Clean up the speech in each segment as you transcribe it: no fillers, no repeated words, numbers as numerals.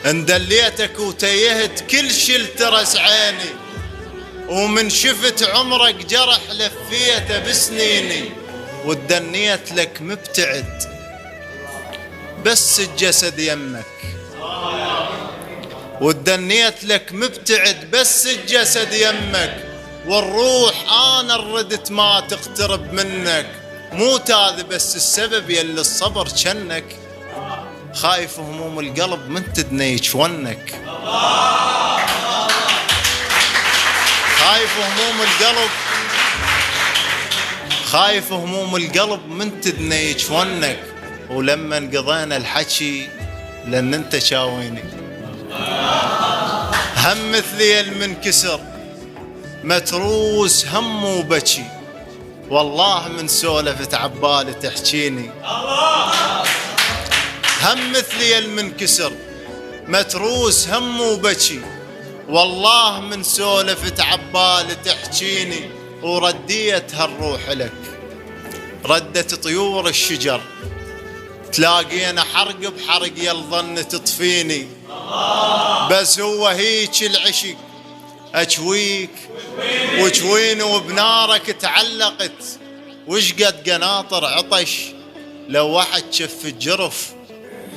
اندليتك وتيهت كل شي الترس عيني، ومن شفت عمرك جرح لفيته بسنيني، ودنيت لك مبتعد بس الجسد يمك، ودنيت لك مبتعد بس الجسد يمك، والروح انا ردت ما تقترب منك، موت هذا بس السبب يلي الصبر جنك، خايف هموم القلب من تدني يجفونك، خايف هموم القلب، خايف هموم القلب من تدني يجفونك، ولما انقضينا الحكي لان انت شاويني، هم مثلي المنكسر متروس هم وبكي، والله من سولفت عبالي تحكيني، هم مثلي المنكسر متروس هم وبكي، والله من سولفت عبالي تحكيني، ورديت هالروح لك ردت طيور الشجر، تلاقينا حرق بحرق يلظن تطفيني، بس هو هيك العشق أجويك وجويني، وبنارك تعلقت وش قد قناطر عطش، لو واحد شف الجرف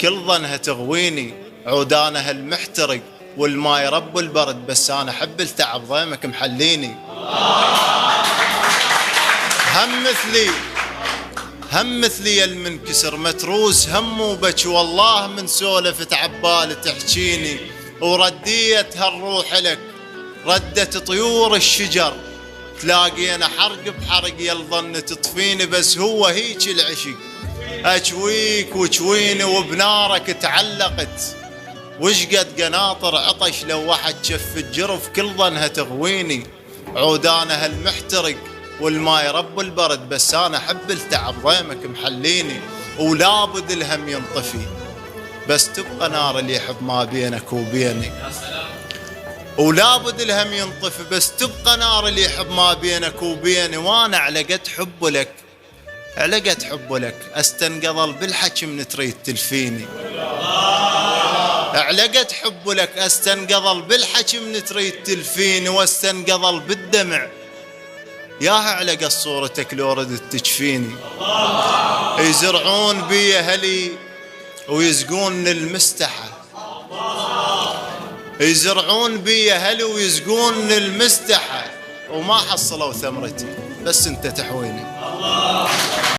كل ظنها تغويني، عودانها المحترق والماي رب البرد، بس أنا أحب التعب ضيمك محليني، هم مثلي المنكسر متروس هم وبكي، والله من سولفت عبالي تحكيني، ورديت هالروح لك ردت طيور الشجر، تلاقينا حرق بحرق يلظن تطفيني، بس هو هيك العشق أجويك وجويني، وبنارك تعلقت وش قد قناطر عطش، لو واحد شف الجرف كل ظنها تغويني، عودانها المحترق والماي رب البرد، بس أنا أحب التعب ضيمك محليني، ولابد الهم ينطفي بس تبقى نار اللي يحب ما بينك وبيني، ولابد الهم ينطفي بس تبقى نار اللي يحب ما بينك وبيني، وانا على قد حب لك على قد حب لك استنقضل بالحكي من تريد تلفيني، على قد حب لك استنقضل بالحكي من تريد تلفيني، واستنقضل بالدمع ياها على قد صورتك لو ردت تجفيني، يزرعون بي اهلي ويزقون المستحى، يزرعون بي اهلي ويزقون المستحى، وما حصلوا ثمرتي بس انت تحويني.